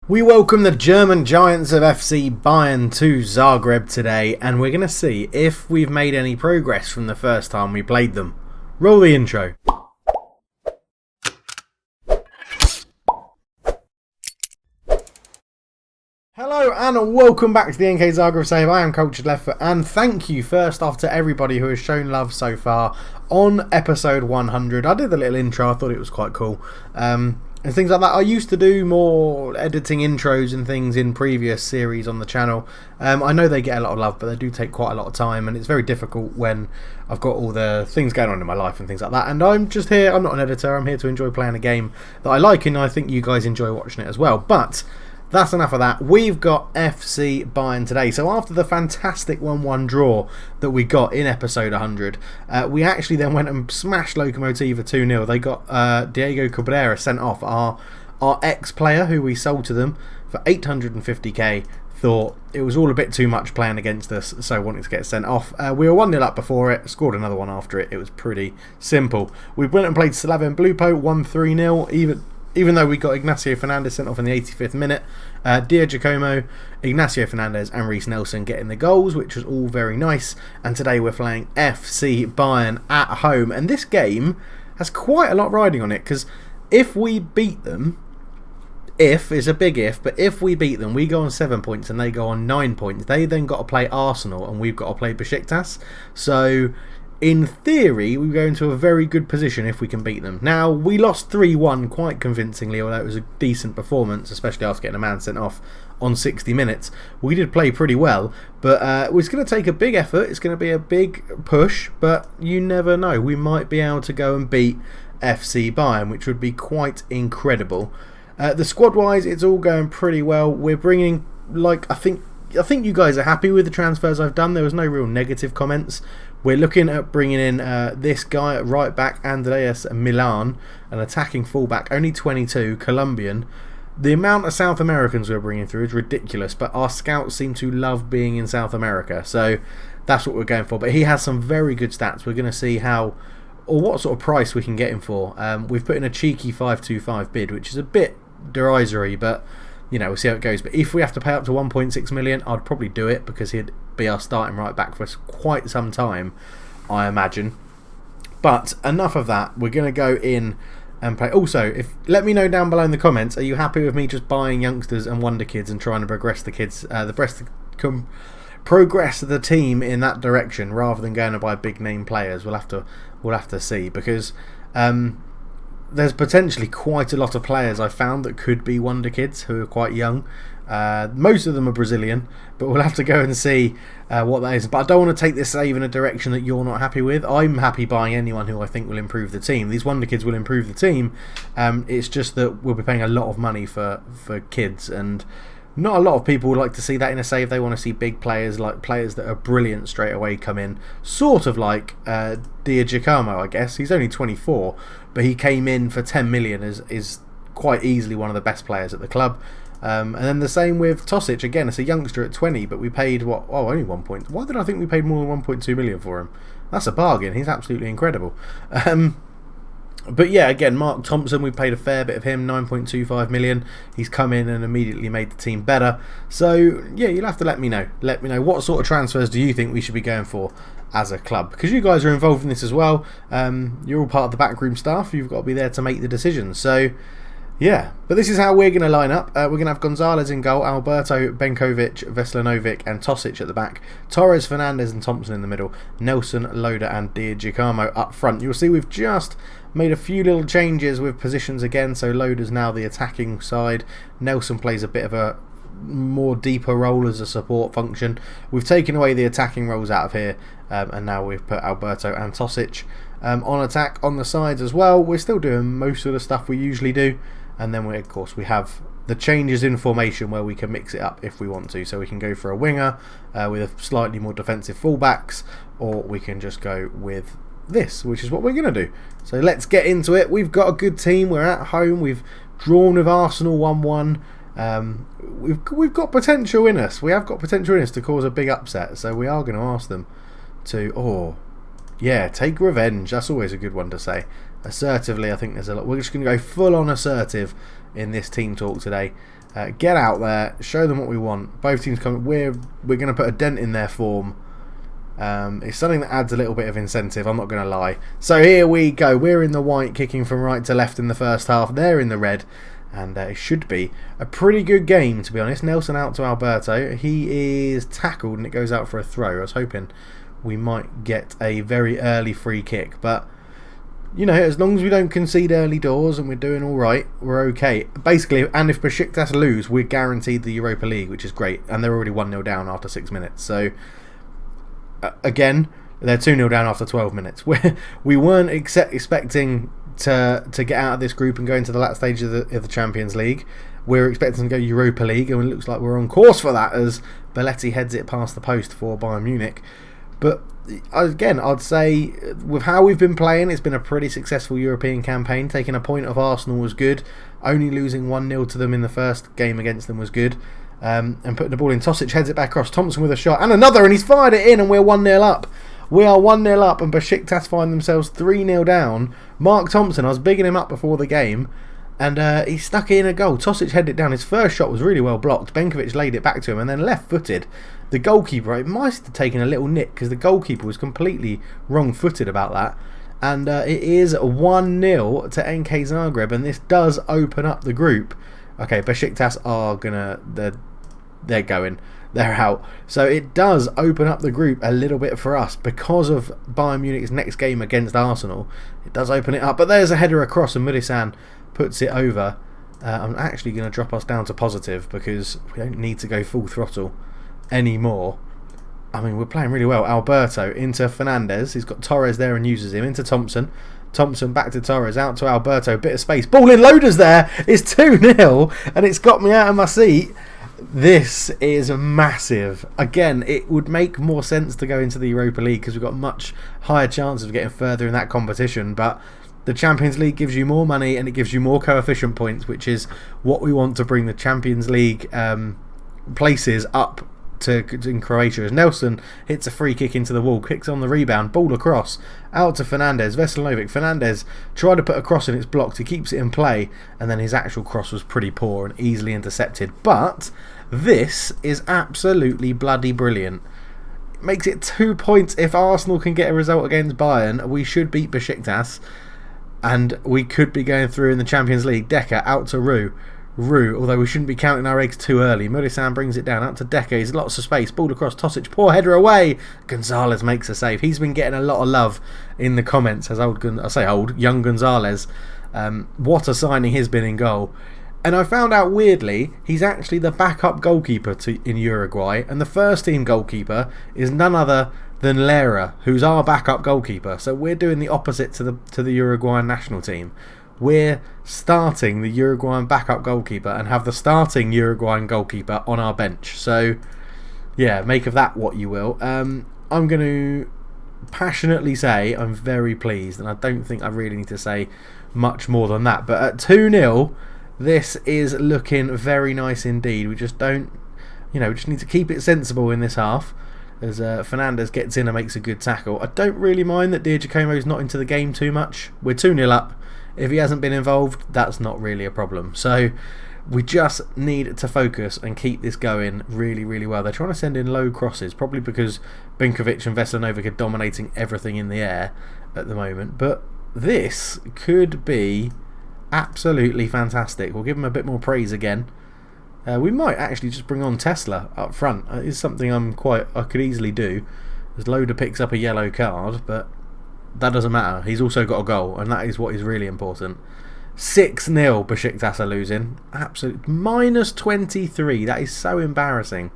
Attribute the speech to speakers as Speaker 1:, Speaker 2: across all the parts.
Speaker 1: We welcome the German giants of FC Bayern to Zagreb today, and we're going to see if we've made any progress from the first time we played them. Roll the intro. Hello and welcome back to the NK Zagreb save. I am Cultured Leftfoot, and thank you first off to everybody who has shown love so far on episode 100. I did the little intro, I thought it was quite cool. And things like that. I used to do more editing intros and things in previous series on the channel. I know they get a lot of love, but they do take quite a lot of time, and it's very difficult when I've got all the things going on in my life and things like that. And I'm just here, I'm not an editor, I'm here to enjoy playing a game that I like, and I think you guys enjoy watching it as well. But that's enough of that. We've got FC Bayern today. So after the fantastic 1-1 draw that we got in episode 100, we actually then went and smashed Lokomotiva 2-0. They got Diego Cabrera sent off, our ex-player who we sold to them for 850k. Thought it was all a bit too much playing against us, so wanted to get sent off. We were 1-0 up before it, scored another one after it. It was pretty simple. We went and played Slaven Blupo, won 3-0, even though we got Ignacio Fernandez sent off in the 85th minute. Di Giacomo, Ignacio Fernandez and Reece Nelson getting the goals, which was all very nice. And today we're playing FC Bayern at home. And this game has quite a lot riding on it, because if we beat them, if is a big if, but if we beat them, we go on 7 points and they go on 9 points. They then got to play Arsenal and we've got to play Besiktas. So in theory, we go into a very good position if we can beat them. Now, we lost 3-1 quite convincingly, although it was a decent performance, especially after getting a man sent off on 60 minutes. We did play pretty well, but it's going to take a big effort. It's going to be a big push, but you never know. We might be able to go and beat FC Bayern, which would be quite incredible. The squad-wise, it's all going pretty well. We're bringing, I think you guys are happy with the transfers I've done. There was no real negative comments. We're looking at bringing in this guy at right back, Andreas Milan, an attacking fullback, only 22, Colombian. The amount of South Americans we're bringing through is ridiculous, but our scouts seem to love being in South America, so that's what we're going for. But he has some very good stats. We're going to see how, or what sort of price we can get him for. We've put in a cheeky 525 bid, which is a bit derisory, but you know, we'll see how it goes. But if we have to pay up to 1.6 million, I'd probably do it, because he'd be our starting right back for quite some time, I imagine. But enough of that. We're going to go in and play. Also, let me know down below in the comments, are you happy with me just buying youngsters and wonder kids and trying to progress the kids, progress the team in that direction, rather than going to buy big name players? We'll have to see, because there's potentially quite a lot of players I found that could be wonder kids who are quite young. Most of them are Brazilian, but we'll have to go and see what that is. But I don't want to take this save in a direction that you're not happy with. I'm happy buying anyone who I think will improve the team. These wonder kids will improve the team. It's just that we'll be paying a lot of money for kids, and not a lot of people would like to see that in a save. They want to see big players, like players that are brilliant straight away, come in. Sort of like Di Giacomo, I guess. He's only 24, but he came in for 10 million, is quite easily one of the best players at the club. And then the same with Tosic. Again, it's a youngster at 20, but we paid, only 1 point. Why did I think we paid more than 1.2 million for him? That's a bargain. He's absolutely incredible. But yeah, again, Mark Thompson, we paid a fair bit of him, 9.25 million. He's come in and immediately made the team better. So yeah, you'll have to let me know. Let me know what sort of transfers do you think we should be going for as a club, because you guys are involved in this as well. You're all part of the backroom staff. You've got to be there to make the decisions. So yeah, but this is how we're going to line up. We're going to have Gonzalez in goal, Alberto, Benkovic, Veslanovic and Tosic at the back, Torres, Fernandez and Thompson in the middle, Nelson, Loda and Di Giacomo up front. You'll see we've just made a few little changes with positions again, so Loda's now the attacking side, Nelson plays a bit of a more deeper role as a support function. We've taken away the attacking roles out of here, and now we've put Alberto and Tosic on attack on the sides as well. We're still doing most of the stuff we usually do. And then, of course, we have the changes in formation where we can mix it up if we want to. So we can go for a winger with a slightly more defensive fullbacks, or we can just go with this, which is what we're going to do. So let's get into it. We've got a good team. We're at home. We've drawn with Arsenal 1-1. We've got potential in us. We have got potential in us to cause a big upset. So we are going to ask them to, take revenge. That's always a good one to say. Assertively, I think there's a lot. We're just going to go full on assertive in this team talk today. Get out there, show them what we want. Both teams come. We're going to put a dent in their form. It's something that adds a little bit of incentive, I'm not going to lie. So here we go. We're in the white, kicking from right to left in the first half. They're in the red. And it should be a pretty good game, to be honest. Nelson out to Alberto. He is tackled and it goes out for a throw. I was hoping we might get a very early free kick. But, you know, as long as we don't concede early doors and we're doing all right, we're okay. Basically, and if Besiktas lose, we're guaranteed the Europa League, which is great. And they're already 1-0 down after 6 minutes. So, again, they're 2-0 down after 12 minutes. We weren't expecting to get out of this group and go into the last stage of the Champions League. We're expecting to go Europa League, and it looks like we're on course for that as Belletti heads it past the post for Bayern Munich. But again, I'd say with how we've been playing, it's been a pretty successful European campaign. Taking a point off Arsenal was good. Only losing 1-0 to them in the first game against them was good. And putting the ball in, Tosic heads it back across. Thompson with a shot and another, and he's fired it in, and we're 1-0 up. We are 1-0 up, and Besiktas find themselves 3-0 down. Mark Thompson, I was bigging him up before the game, and he stuck in a goal. Tosic headed it down. His first shot was really well blocked. Benkovic laid it back to him, and then left-footed. The goalkeeper, it must have taken a little nick, because the goalkeeper was completely wrong-footed about that. And it is 1-0 to NK Zagreb, and this does open up the group. Okay, Besiktas are gonna... They're going. They're out. So it does open up the group a little bit for us because of Bayern Munich's next game against Arsenal. It does open it up. But there's a header across and Mudisan puts it over. I'm actually going to drop us down to positive because we don't need to go full throttle anymore. I mean, we're playing really well. Alberto into Fernandez. He's got Torres there and uses him. Into Thompson. Thompson back to Torres. Out to Alberto. Bit of space. Ball in loaders there. It's 2-0 and it's got me out of my seat. This is massive. Again, it would make more sense to go into the Europa League because we've got much higher chances of getting further in that competition. But the Champions League gives you more money and it gives you more coefficient points, which is what we want to bring the Champions League places up to in Croatia. As Nelson hits a free kick into the wall, kicks on the rebound, ball across, out to Fernandez. Veselinovic. Fernandez tried to put a cross and it's blocked. He keeps it in play, and then his actual cross was pretty poor and easily intercepted. But this is absolutely bloody brilliant. It makes it 2 points. If Arsenal can get a result against Bayern, we should beat Besiktas, and we could be going through in the Champions League. Decker out to Rue, although we shouldn't be counting our eggs too early. Mudisan brings it down out to Decker. He's lots of space. Ball across. Tosic. Poor header away. Gonzalez makes a save. He's been getting a lot of love in the comments as young Gonzalez. What a signing he's been in goal. And I found out weirdly, he's actually the backup goalkeeper in Uruguay, and the first team goalkeeper is none other than Lera, who's our backup goalkeeper. So we're doing the opposite to the Uruguayan national team. We're starting the Uruguayan backup goalkeeper and have the starting Uruguayan goalkeeper on our bench. So, yeah, make of that what you will. I'm going to passionately say I'm very pleased, and I don't think I really need to say much more than that. But at 2-0, this is looking very nice indeed. We just don't, we just need to keep it sensible in this half. As Fernandez gets in and makes a good tackle. I don't really mind that Giacomo's not into the game too much. We're 2-0 up. If he hasn't been involved, that's not really a problem. So we just need to focus and keep this going really, really well. They're trying to send in low crosses, probably because Benkovic and Veselinovic are dominating everything in the air at the moment. But this could be absolutely fantastic. We'll give him a bit more praise again. We might actually just bring on Tesla up front. It's something I could easily do. As Loader picks up a yellow card, but that doesn't matter. He's also got a goal, and that is what is really important. 6-0 Besiktas are losing. Absolute -23. That is so embarrassing.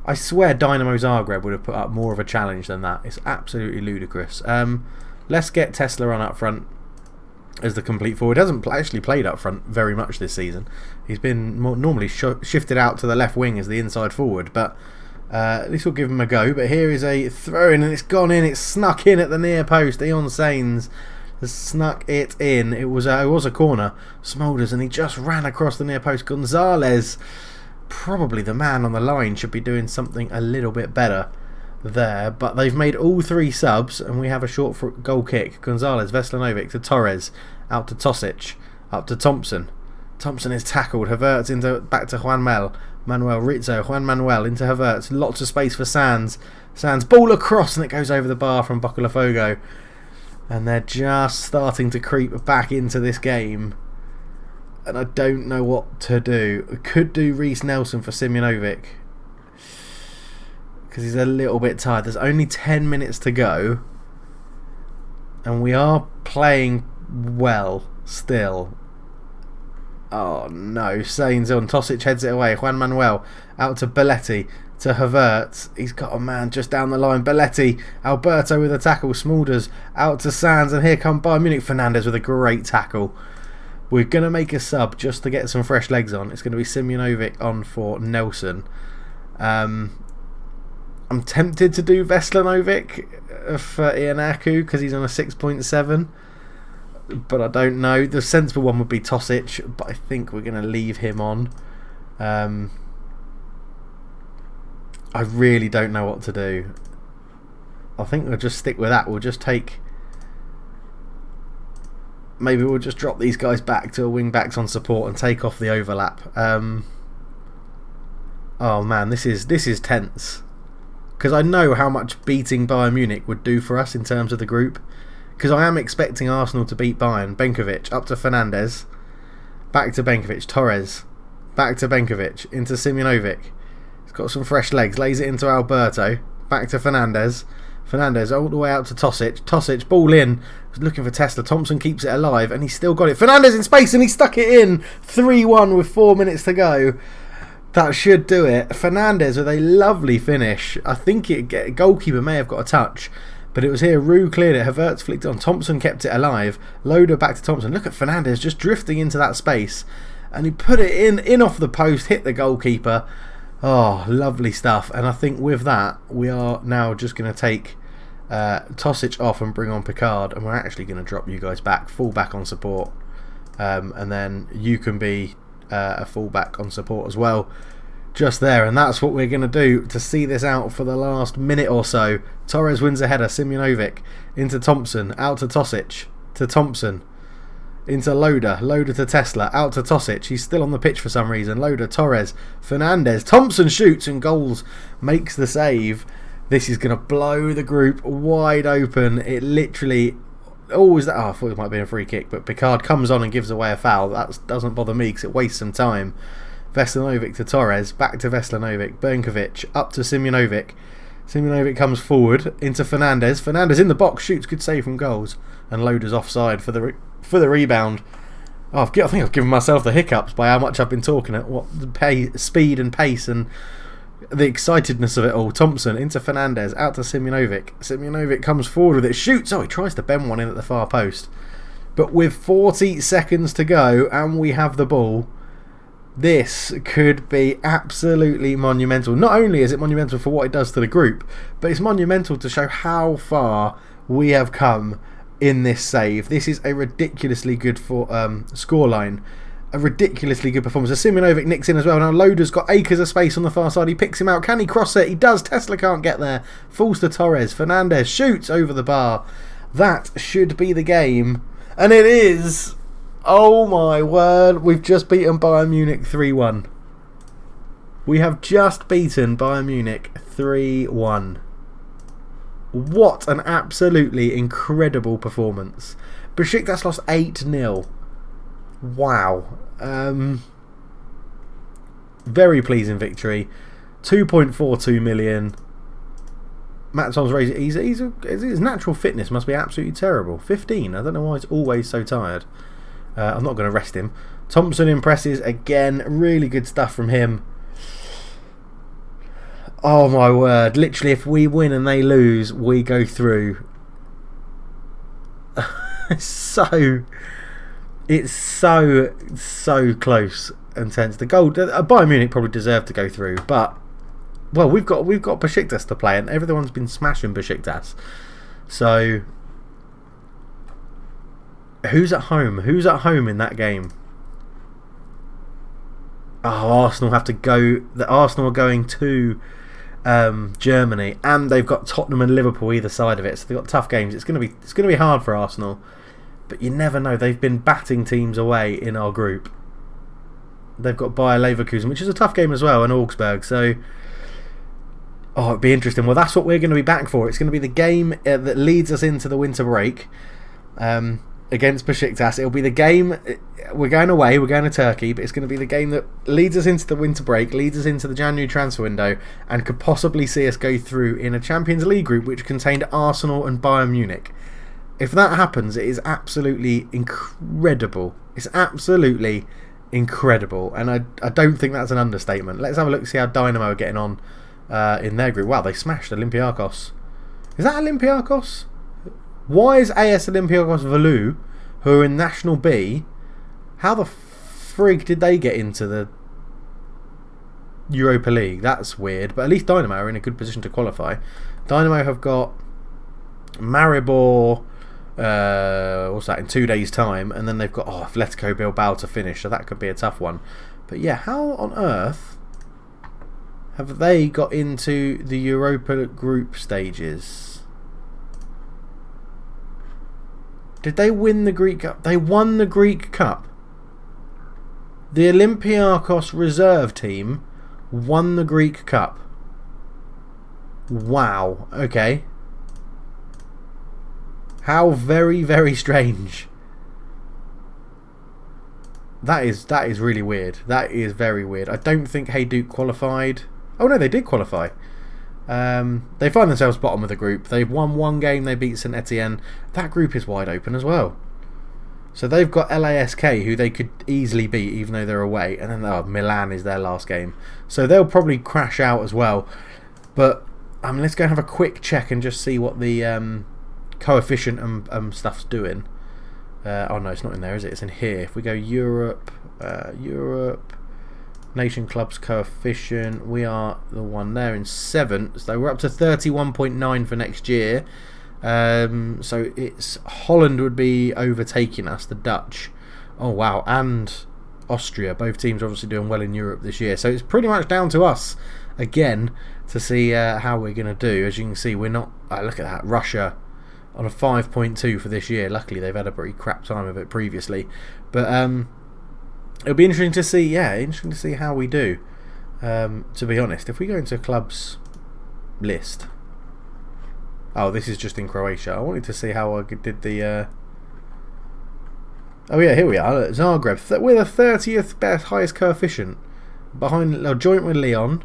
Speaker 1: I swear Dinamo Zagreb would have put up more of a challenge than that. It's absolutely ludicrous. Let's get Tesla on up front as the complete forward. He hasn't actually played up front very much this season. He's been normally shifted out to the left wing as the inside forward, but at least we'll give him a go. But here is a throw in, and it's gone in. It's snuck in at the near post. Eon Sains has snuck it in. It was a corner. Smolders, and he just ran across the near post. Gonzalez, probably the man on the line, should be doing something a little bit better there. But they've made all three subs, and we have a short goal kick. Gonzalez, Veselinovic to Torres, out to Tosic, up to Thompson. Thompson is tackled. Havertz back to Manuel Rizzo. Juan Manuel into Havertz. Lots of space for Sands. Sands ball across and it goes over the bar from Botafogo. And they're just starting to creep back into this game. And I don't know what to do. I could do Reece Nelson for Simunovic, because he's a little bit tired. There's only 10 minutes to go. And we are playing well still. Oh no, Sainz on. Tosic heads it away. Juan Manuel out to Belletti. To Havertz. He's got a man just down the line. Belletti. Alberto with a tackle. Smulders out to Sands. And here come Bayern Munich. Fernandes with a great tackle. We're going to make a sub just to get some fresh legs on. It's going to be Simunovic on for Nelson. I'm tempted to do Veslanovic for Iheanacho because he's on a 6.7. But I don't know. The sensible one would be Tosic, but I think we're going to leave him on. I really don't know what to do. I think we'll just stick with that. We'll just take... Maybe we'll just drop these guys back to a wing backs on support and take off the overlap. Oh man, this is tense. Because I know how much beating Bayern Munich would do for us in terms of the group. Because I am expecting Arsenal to beat Bayern. Benkovic up to Fernandes. Back to Benkovic. Torres. Back to Benkovic. Into Simunovic. He's got some fresh legs. Lays it into Alberto. Back to Fernandes. Fernandes all the way out to Tosic. Tosic, ball in. He's looking for Tesla. Thompson keeps it alive and he's still got it. Fernandes in space and he stuck it in. 3-1 with 4 minutes to go. That should do it. Fernandes with a lovely finish. I think goalkeeper may have got a touch. But it was here. Roux cleared it. Havertz flicked it on. Thompson kept it alive. Loader back to Thompson. Look at Fernandes just drifting into that space. And he put it in off the post. Hit the goalkeeper. Oh, lovely stuff. And I think with that, we are now just going to take Tosic off and bring on Picard. And we're actually going to drop you guys back. Full back on support. And then you can be a full back on support as well. Just there, and that's what we're going to do to see this out for the last minute or so. Torres wins a header. Simunovic into Thompson, out to Tosic, to Thompson, into Loader to Tesla, out to Tosic. He's still on the pitch for some reason. Loader, Torres, Fernandes, Thompson shoots and goals, makes the save. This is going to blow the group wide open. It literally... I thought it might be a free kick, but Picard comes on and gives away a foul. That doesn't bother me because it wastes some time. Veslanovic to Torres, back to Veslanovic, Benkovic, up to Simunovic. Simunovic comes forward into Fernandes. Fernandes in the box, shoots, good save from goals, and Loader's offside for the rebound. Oh, I think I've given myself the hiccups by how much I've been talking at what the speed and pace and the excitedness of it all. Thompson into Fernandes, out to Simunovic. Simunovic comes forward with it, shoots. Oh, he tries to bend one in at the far post. But with 40 seconds to go, and we have the ball. This could be absolutely monumental. Not only is it monumental for what it does to the group, but it's monumental to show how far we have come in this save. This is a ridiculously good scoreline. A ridiculously good performance. Simunovic nicks in as well. Now Loader's got acres of space on the far side. He picks him out. Can he cross it? He does. Tesla can't get there. Falls to Torres. Fernandes shoots over the bar. That should be the game. And it is... Oh my word, we've just beaten Bayern Munich 3-1. We have just beaten Bayern Munich 3-1. What an absolutely incredible performance. Besiktas lost 8-0. Wow. Very pleasing victory. 2.42 million. Matt Tom's raised his natural fitness must be absolutely terrible. 15. I don't know why he's always so tired. I'm not going to rest him. Thompson impresses again. Really good stuff from him. Oh my word. Literally, if we win and they lose, we go through. It's so close and tense. The goal, Bayern Munich probably deserved to go through, but well, we've got Besiktas to play, and everyone's been smashing Besiktas. So who's at home? Who's at home in that game? Oh, Arsenal have to go. The Arsenal are going to Germany, and they've got Tottenham and Liverpool either side of it. So they've got tough games. It's going to be hard for Arsenal, but you never know. They've been batting teams away in our group. they've got Bayer Leverkusen, which is a tough game as well, and Augsburg. So, it'd be interesting. Well, that's what we're going to be back for. It's going to be the game that leads us into the winter break against Besiktas. It'll be the game. We're going away. We're going to Turkey, but it's going to be the game that leads us into the winter break, leads us into the January transfer window, and could possibly see us go through in a Champions League group which contained Arsenal and Bayern Munich. If that happens, it is absolutely incredible. It's absolutely incredible, and I don't think that's an understatement. Let's have a look and see how Dinamo are getting on in their group. Wow, they smashed Olympiacos. Is that Olympiacos? Why is AS Olympiacos Valu, who are in National B, how the frig did they get into the Europa League? That's weird, but at least Dinamo are in a good position to qualify. Dinamo have got Maribor, what's that, in 2 days' time, and then they've got Atletico Bilbao to finish, so that could be a tough one. But yeah, how on earth have they got into the Europa group stages? Did they win the Greek Cup? They won the Greek Cup. The Olympiacos reserve team won the Greek Cup. Wow. Okay. How very, very strange. That is really weird. That is very weird. I don't think Hajduk qualified. Oh no, they did qualify. They find themselves bottom of the group. They've won one game. They beat St Etienne. That group is wide open as well. So they've got LASK, who they could easily beat even though they're away. And then Milan is their last game. So they'll probably crash out as well. But let's go and have a quick check and just see what the coefficient and stuff's doing. Oh no, it's not in there, is it? It's in here. If we go Europe, Nation Clubs coefficient, we are the one there in 7th. So we're up to 31.9 for next year. So it's Holland would be overtaking us, the Dutch. Oh wow, and Austria. Both teams are obviously doing well in Europe this year. So it's pretty much down to us again to see how we're going to do. As you can see, we're not... look at that, Russia on a 5.2 for this year. Luckily, they've had a pretty crap time of it previously. But it'll be interesting to see, interesting to see how we do. To be honest, if we go into clubs list... Oh, this is just in Croatia. I wanted to see how I did the... Oh yeah, here we are. Zagreb. We're the 30th best, highest coefficient. Joint with Leon.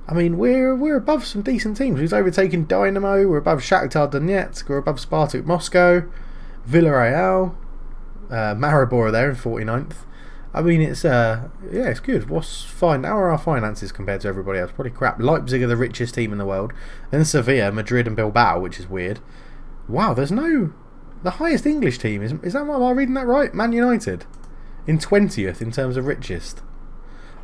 Speaker 1: I mean, we're above some decent teams. We've overtaken Dinamo. We're above Shakhtar Donetsk. We're above Spartak Moscow. Villarreal. Maribor are there in 49th. I mean, it's it's good. What's fine? How are our finances compared to everybody else? Probably crap. Leipzig are the richest team in the world. Then Sevilla, Madrid and Bilbao, which is weird. Wow, there's no... The highest English team, is that... Am I reading that right? Man United. In 20th in terms of richest.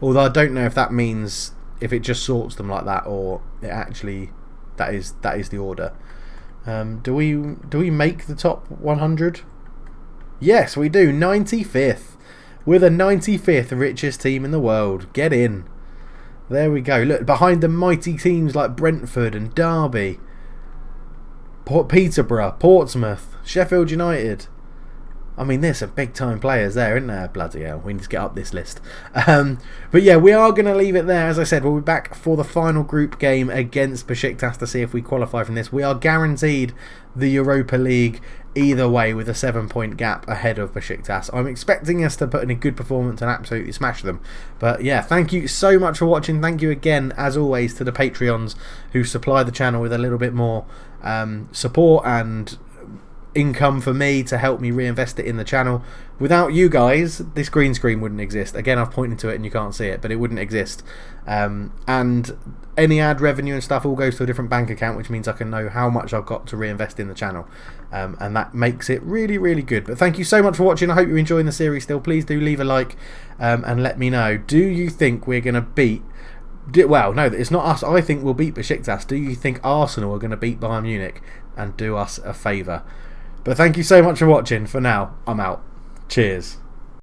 Speaker 1: Although I don't know if that means... If it just sorts them like that, or it actually... That is the order. Do we make the top 100? Yes, we do. 95th. We're the 95th richest team in the world. Get in. There we go. Look, behind the mighty teams like Brentford and Derby, Peterborough, Portsmouth, Sheffield United. I mean, there's some big time players there, isn't there? Bloody hell, we need to get up this list. But yeah, we are going to leave it there. As I said, we'll be back for the final group game against Besiktas to see if we qualify from this. We are guaranteed the Europa League either way with a 7-point gap ahead of Besiktas. I'm expecting us to put in a good performance and absolutely smash them. But yeah, thank you so much for watching. Thank you again, as always, to the Patreons who supply the channel with a little bit more support and income for me to help me reinvest it in the channel. Without you guys, this green screen wouldn't exist. Again, I've pointed to it and you can't see it, but it wouldn't exist. And any ad revenue and stuff all goes to a different bank account, which means I can know how much I've got to reinvest in the channel. And that makes it really, really good. But thank you so much for watching. I hope you're enjoying the series still. Please do leave a like and let me know. Do you think we're going to beat... Well, no, it's not us. I think we'll beat Besiktas. Do you think Arsenal are going to beat Bayern Munich and do us a favour? But thank you so much for watching. For now, I'm out. Cheers.